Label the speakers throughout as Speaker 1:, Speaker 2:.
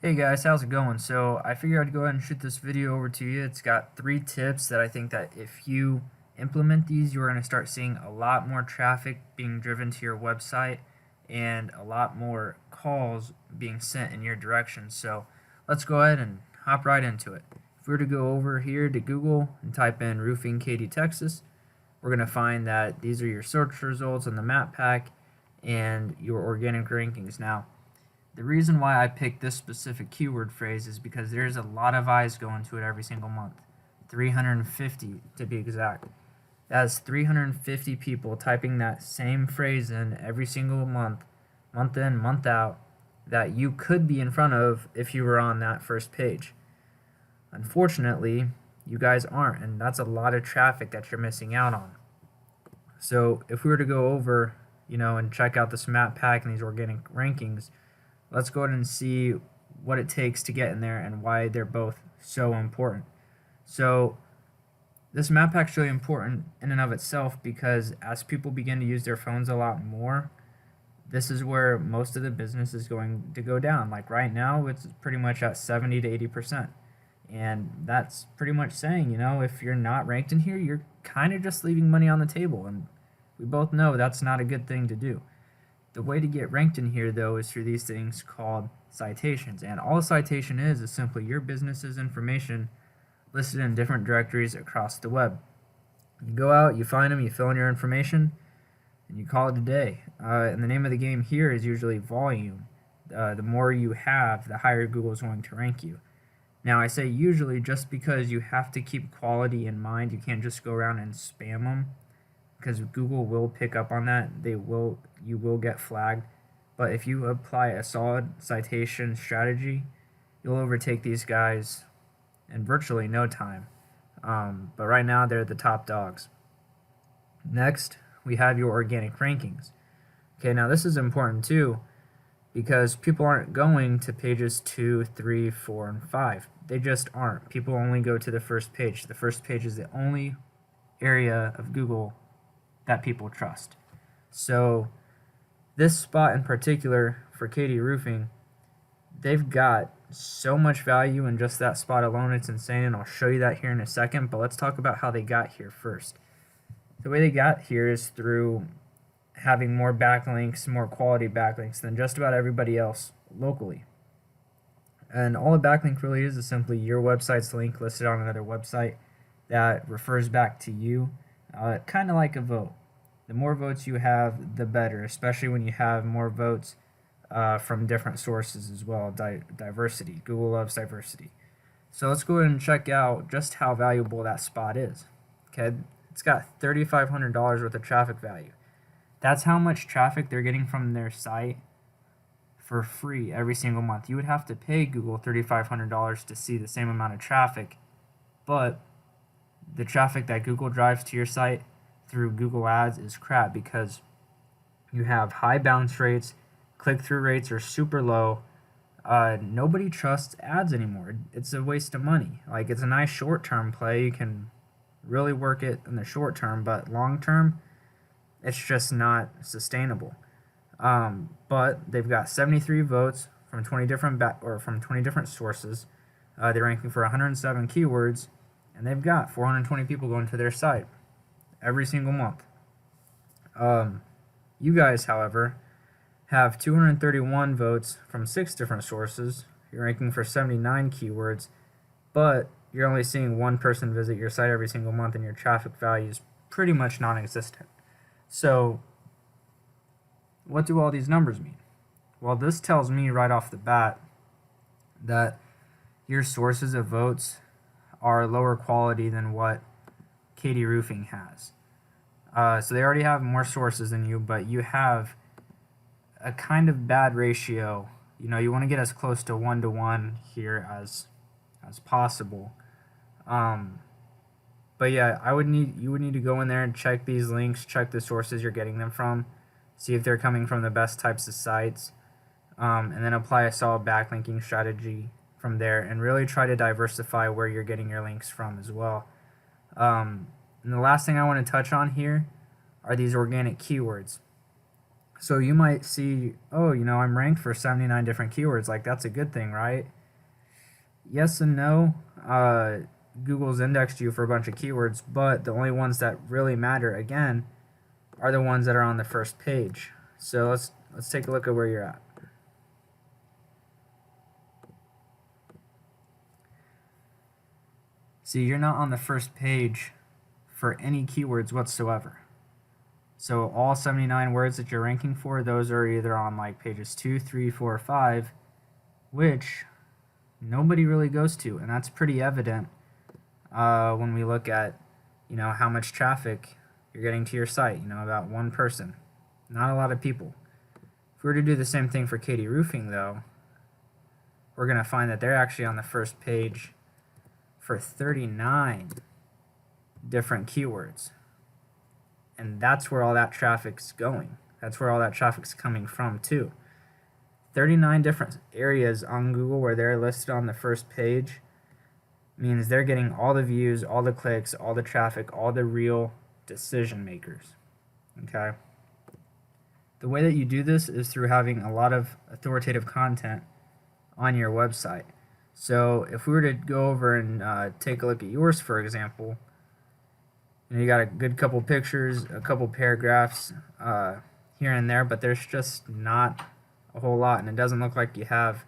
Speaker 1: Hey guys, how's it going? So I figured I'd go ahead and shoot this video over to you. It's got 3 tips that I think that if you implement these, you're going to start seeing a lot more traffic being driven to your website and a lot more calls being sent in your direction. So let's go ahead and hop right into it. If we were to go over here to Google and type in roofing Katy, Texas, we're going to find that these are your search results on the map pack and your organic rankings. Now, the reason why I picked this specific keyword phrase is because there's a lot of eyes going to it every single month. 350 to be exact. That's 350 people typing that same phrase in every single month, month in, month out, that you could be in front of if you were on that first page. Unfortunately, you guys aren't, and that's a lot of traffic that you're missing out on. So if we were to go over, and check out this map pack and these organic rankings, let's go ahead and see what it takes to get in there and why they're both so important. So this map pack is really important in and of itself because as people begin to use their phones a lot more, this is where most of the business is going to go down. Like right now, it's pretty much at 70 to 80%. And that's pretty much saying, if you're not ranked in here, you're kind of just leaving money on the table. And we both know that's not a good thing to do. The way to get ranked in here, though, is through these things called citations. And all a citation is simply your business's information listed in different directories across the web. You go out, you find them, you fill in your information, and you call it a day. And the name of the game here is usually volume. The more you have, the higher Google is going to rank you. Now, I say usually just because you have to keep quality in mind. You can't just go around and spam them, because Google will pick up on that. You will get flagged. But if you apply a solid citation strategy, you'll overtake these guys in virtually no time. But right now, they're the top dogs. Next, we have your organic rankings. Okay, now this is important too, because people aren't going to pages 2, 3, 4, and 5. They just aren't. People only go to the first page. The first page is the only area of Google that people trust. So this spot in particular for Katy Roofing, they've got so much value in just that spot alone. It's insane, and I'll show you that here in a second. But let's talk about how they got here first. The way they got here is through having more backlinks, more quality backlinks than just about everybody else locally. And all a backlink really is simply your website's link listed on another website that refers back to you, kind of like a vote. The more votes you have, the better, especially when you have more votes from different sources as well. Diversity. Google loves diversity. So let's go ahead and check out just how valuable that spot is. Okay, it's got $3,500 worth of traffic value. That's how much traffic they're getting from their site for free every single month. You would have to pay Google $3,500 to see the same amount of traffic, but the traffic that Google drives to your site through Google Ads is crap because you have high bounce rates, click-through rates are super low. Nobody trusts ads anymore. It's a waste of money. Like, it's a nice short-term play. You can really work it in the short term, but long-term, it's just not sustainable. But they've got 73 votes from 20 different sources. They're ranking for 107 keywords, and they've got 420 people going to their site every single month. You guys, however, have 231 votes from 6 different sources. You're ranking for 79 keywords, but you're only seeing one person visit your site every single month, and your traffic value is pretty much non-existent. So what do all these numbers mean? Well, this tells me right off the bat that your sources of votes are lower quality than what Katy Roofing has. So they already have more sources than you, but you have a kind of bad ratio. You want to get as close to 1-to-1 here as possible. But yeah, you would need to go in there and check these links, check the sources you're getting them from, see if they're coming from the best types of sites, and then apply a solid backlinking strategy from there, and really try to diversify where you're getting your links from as well. And the last thing I want to touch on here are these organic keywords. So you might see, oh, I'm ranked for 79 different keywords. Like, that's a good thing, right? Yes and no. Google's indexed you for a bunch of keywords, but the only ones that really matter, again, are the ones that are on the first page. So let's take a look at where you're at. See, you're not on the first page for any keywords whatsoever. So all 79 words that you're ranking for, those are either on like pages 2, 3, 4, 5, which nobody really goes to, and that's pretty evident when we look at how much traffic you're getting to your site. About one person, not a lot of people. If we were to do the same thing for Katie Roofing, though, we're going to find that they're actually on the first page for 39 different keywords. And that's where all that traffic's going. That's where all that traffic's coming from, too. 39 different areas on Google where they're listed on the first page means they're getting all the views, all the clicks, all the traffic, all the real decision makers. Okay? The way that you do this is through having a lot of authoritative content on your website. So if we were to go over and take a look at yours, for example, you got a good couple pictures, a couple paragraphs here and there, but there's just not a whole lot, and it doesn't look like you have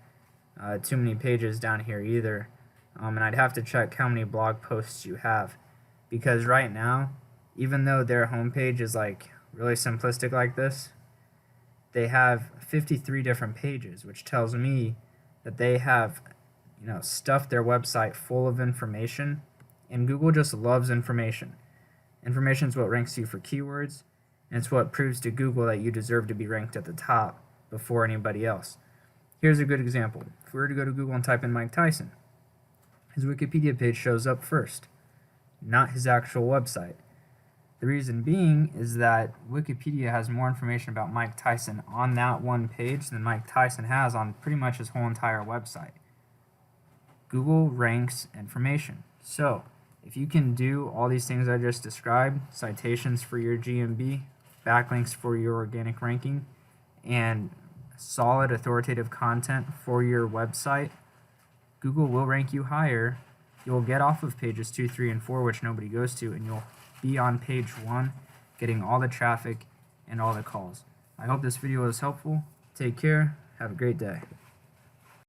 Speaker 1: too many pages down here either. And I'd have to check how many blog posts you have, because right now, even though their homepage is like really simplistic like this, they have 53 different pages, which tells me that they have stuffed their website full of information, and Google just loves information. Information is what ranks you for keywords, and it's what proves to Google that you deserve to be ranked at the top before anybody else. Here's a good example. If we were to go to Google and type in Mike Tyson, his Wikipedia page shows up first, not his actual website. The reason being is that Wikipedia has more information about Mike Tyson on that one page than Mike Tyson has on pretty much his whole entire website. Google ranks information. So if you can do all these things I just described, citations for your GMB, backlinks for your organic ranking, and solid authoritative content for your website, Google will rank you higher. You'll get off of pages 2, 3, and 4, which nobody goes to, and you'll be on page 1, getting all the traffic and all the calls. I hope this video was helpful. Take care. Have a great day.